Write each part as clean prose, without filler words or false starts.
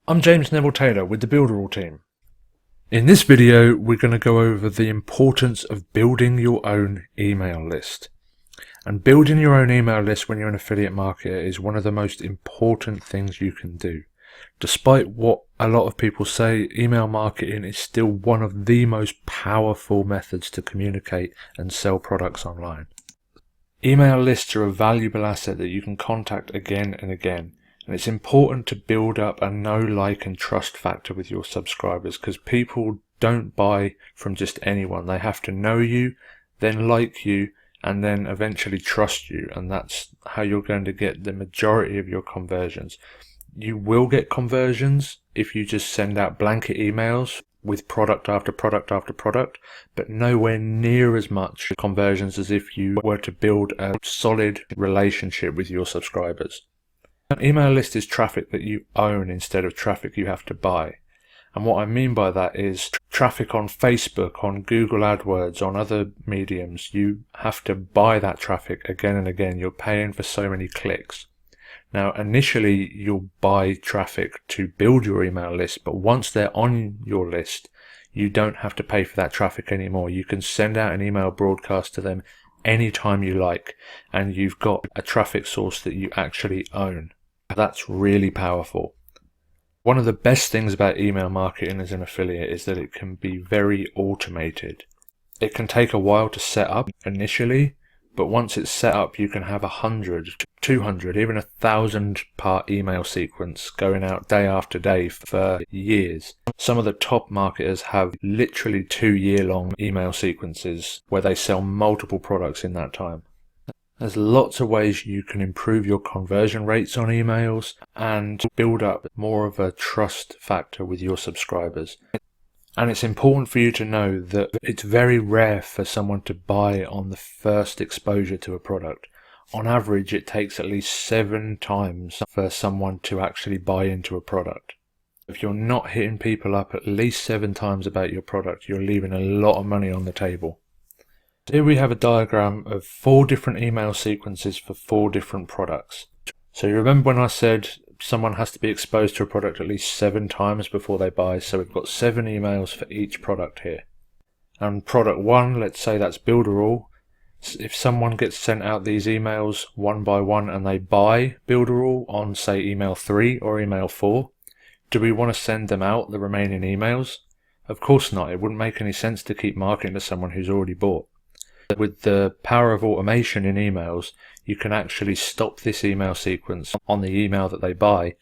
I'm James Neville Taylor with the Builderall team. In this video, we're going to go over the importance of building your own email list. And building your own email list when you're an affiliate marketer is one of the most important things you can do. Despite what a lot of people say, email marketing is still one of the most powerful methods to communicate and sell products online. Email lists are a valuable asset that you can contact again and again. And it's important to build up a know, like and trust factor with your subscribers, because people don't buy from just anyone. They have to know you, then like you, and then eventually trust you. And that's how you're going to get the majority of your conversions. You will get conversions if you just send out blanket emails with product after product after product, but nowhere near as much conversions as if you were to build a solid relationship with your subscribers. An email list is traffic that you own instead of traffic you have to buy. And what I mean by that is traffic on Facebook, on Google AdWords, on other mediums. You have to buy that traffic again and again. You're paying for so many clicks. Now, initially, you'll buy traffic to build your email list, but once they're on your list, you don't have to pay for that traffic anymore. You can send out an email broadcast to them anytime you like, and you've got a traffic source that you actually own. That's really powerful. One of the best things about email marketing as an affiliate is that it can be very automated. It can take a while to set up initially, but once it's set up, you can have 100, 200, even 1,000 part email sequence going out day after day for years. Some of the top marketers have literally 2-year-long email sequences where they sell multiple products in that time. There's lots of ways you can improve your conversion rates on emails and build up more of a trust factor with your subscribers. And it's important for you to know that it's very rare for someone to buy on the first exposure to a product. On average, it takes at least 7 times for someone to actually buy into a product. If you're not hitting people up at least 7 times about your product, you're leaving a lot of money on the table. Here we have a diagram of 4 different email sequences for 4 different products. So you remember when I said someone has to be exposed to a product at least 7 times before they buy? So we've got 7 emails for each product here. And product 1, let's say that's Builderall. If someone gets sent out these emails one by one and they buy Builderall on, say, email 3 or email 4, do we want to send them out the remaining emails? Of course not. It wouldn't make any sense to keep marketing to someone who's already bought. With the power of automation in emails, you can actually stop this email sequence on the email that they buy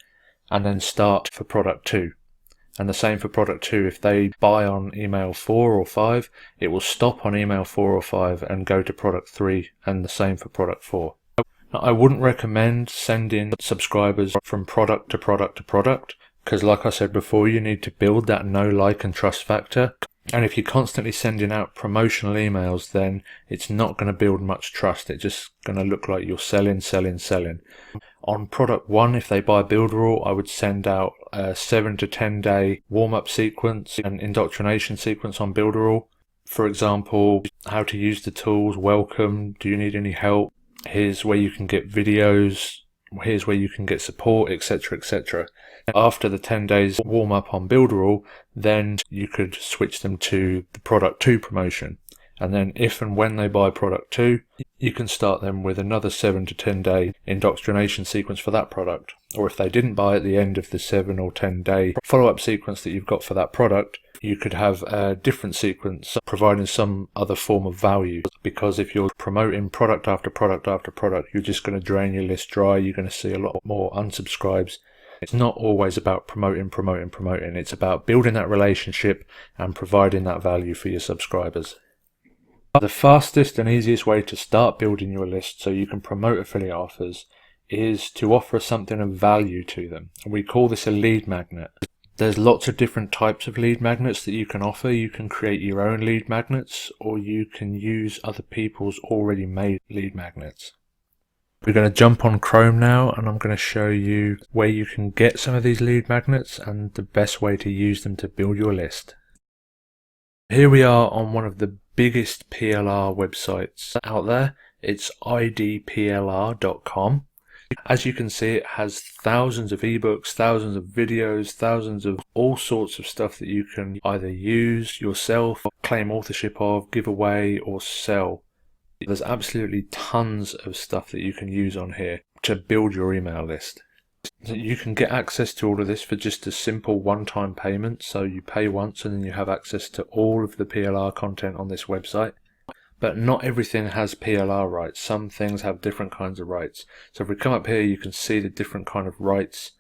and then start for product 2. And the same for product 2. If they buy on email 4 or 5, it will stop on email 4 or 5 and go to product 3, and the same for product 4. Now, I wouldn't recommend sending subscribers from product to product to product, because like I said before, you need to build that know, like and trust factor. And if you're constantly sending out promotional emails, then it's not going to build much trust. It's just going to look like you're selling. On product 1, if they buy Builderall, I would send out a 7 to 10 day warm-up sequence and indoctrination sequence on Builderall. For example, how to use the tools, welcome, do you need any help, here's where you can get videos, here's where you can get support, etc, etc. After the 10 days warm up on Builderall, then you could switch them to the product 2 promotion. And then if and when they buy product 2, you can start them with another 7 to 10 day indoctrination sequence for that product. Or if they didn't buy at the end of the 7 or 10 day follow-up sequence that you've got for that product, you could have a different sequence providing some other form of value. Because if you're promoting product after product after product, you're just going to drain your list dry. You're going to see a lot more unsubscribes. It's not always about promoting. It's about building that relationship and providing that value for your subscribers. The fastest and easiest way to start building your list so you can promote affiliate offers is to offer something of value to them. And we call this a lead magnet. There's lots of different types of lead magnets that you can offer. You can create your own lead magnets, or you can use other people's already made lead magnets. We're going to jump on Chrome now, and I'm going to show you where you can get some of these lead magnets and the best way to use them to build your list. Here we are on one of the biggest PLR websites out there. It's idplr.com. As you can see, it has thousands of ebooks, thousands of videos, thousands of all sorts of stuff that you can either use yourself, claim authorship of, give away, or sell. There's absolutely tons of stuff that you can use on here to build your email list. You can get access to all of this for just a simple one-time payment, so you pay once and then you have access to all of the PLR content on this website. But not everything has PLR rights. Some things have different kinds of rights. So if we come up here, you can see the different kind of rights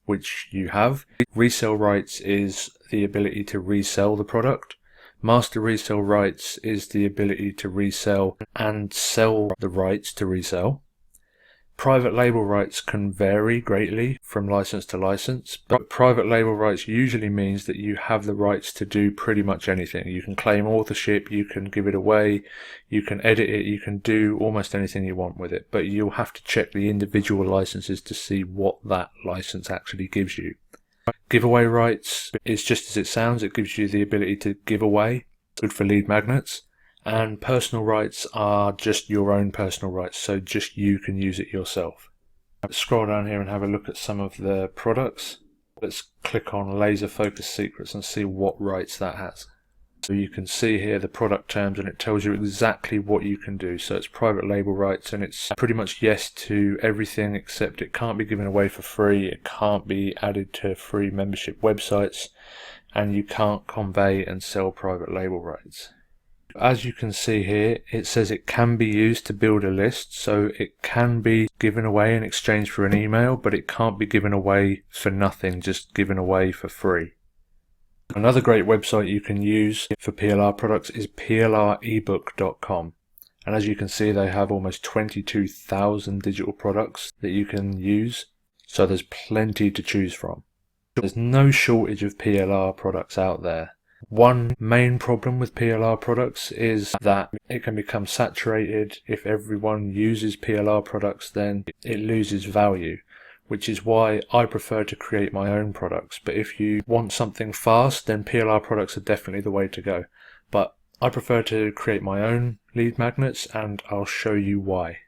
which you have. Resale rights is the ability to resell the product. Master resale rights is the ability to resell and sell the rights to resell. Private label rights can vary greatly from license to license, but private label rights usually means that you have the rights to do pretty much anything. You can claim authorship, you can give it away, you can edit it, you can do almost anything you want with it, but you'll have to check the individual licenses to see what that license actually gives you. Giveaway rights is just as it sounds, it gives you the ability to give away, good for lead magnets. And personal rights are just your own personal rights, so just you can use it yourself. Let's scroll down here and have a look at some of the products. Let's click on Laser Focus Secrets and see what rights that has. So you can see here the product terms and it tells you exactly what you can do. So it's private label rights and it's pretty much yes to everything except it can't be given away for free, it can't be added to free membership websites, and you can't convey and sell private label rights. As you can see here, it says it can be used to build a list, so it can be given away in exchange for an email, but it can't be given away for nothing, just given away for free. Another great website you can use for PLR products is plrebook.com. And as you can see, they have almost 22,000 digital products that you can use, so there's plenty to choose from. There's no shortage of PLR products out there. One main problem with PLR products is that it can become saturated. If everyone uses PLR products, then it loses value, which is why I prefer to create my own products. But if you want something fast, then PLR products are definitely the way to go. But I prefer to create my own lead magnets, and I'll show you why.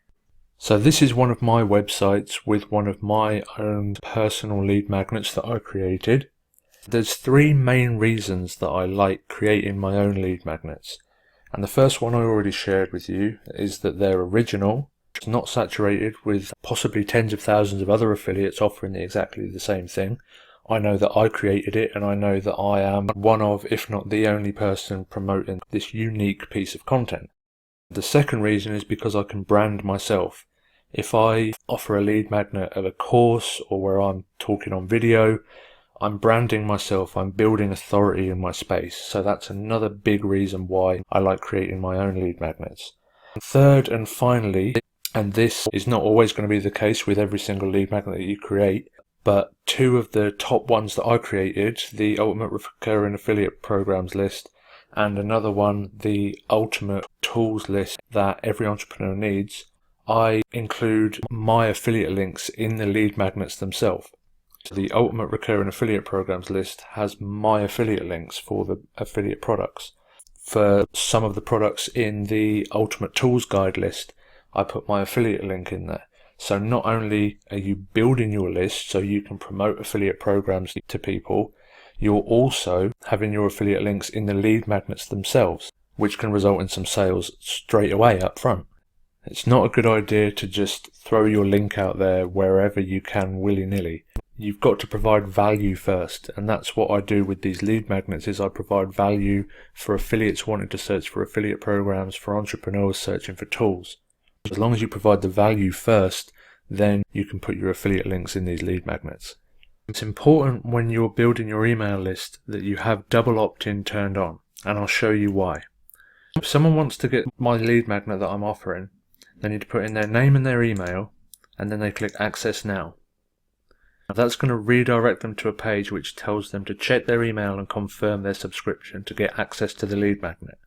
So this is one of my websites with one of my own personal lead magnets that I created. There's three main reasons that I like creating my own lead magnets. And the first one I already shared with you is that they're original, not saturated with possibly tens of thousands of other affiliates offering exactly the same thing. I know that I created it and I know that I am one of, if not the only person promoting this unique piece of content. The second reason is because I can brand myself. If I offer a lead magnet of a course or where I'm talking on video, I'm branding myself, I'm building authority in my space, so that's another big reason why I like creating my own lead magnets. Third and finally, and this is not always going to be the case with every single lead magnet that you create, but two of the top ones that I created, the Ultimate Recurring Affiliate Programs list, and another one, the Ultimate Tools list that every entrepreneur needs, I include my affiliate links in the lead magnets themselves. So the Ultimate Recurring Affiliate Programs list has my affiliate links for the affiliate products. For some of the products in the Ultimate Tools Guide list, I put my affiliate link in there. So not only are you building your list so you can promote affiliate programs to people, you're also having your affiliate links in the lead magnets themselves, which can result in some sales straight away up front. It's not a good idea to just throw your link out there wherever you can willy-nilly. You've got to provide value first, and that's what I do with these lead magnets is I provide value for affiliates wanting to search for affiliate programs, for entrepreneurs searching for tools. As long as you provide the value first, then you can put your affiliate links in these lead magnets. It's important when you're building your email list that you have double opt-in turned on, and I'll show you why. If someone wants to get my lead magnet that I'm offering, they need to put in their name and their email, and then they click Access Now. That's going to redirect them to a page which tells them to check their email and confirm their subscription to get access to the lead magnet.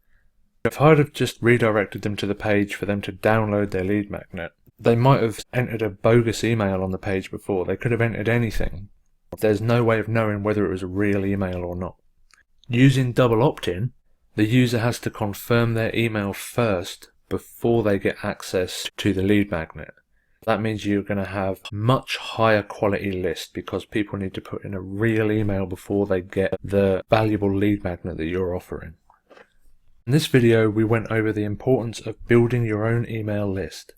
If I'd have just redirected them to the page for them to download their lead magnet, they might have entered a bogus email on the page before. They could have entered anything. There's no way of knowing whether it was a real email or not. Using double opt-in, the user has to confirm their email first before they get access to the lead magnet. That means you're going to have much higher quality list because people need to put in a real email before they get the valuable lead magnet that you're offering. In this video, we went over the importance of building your own email list.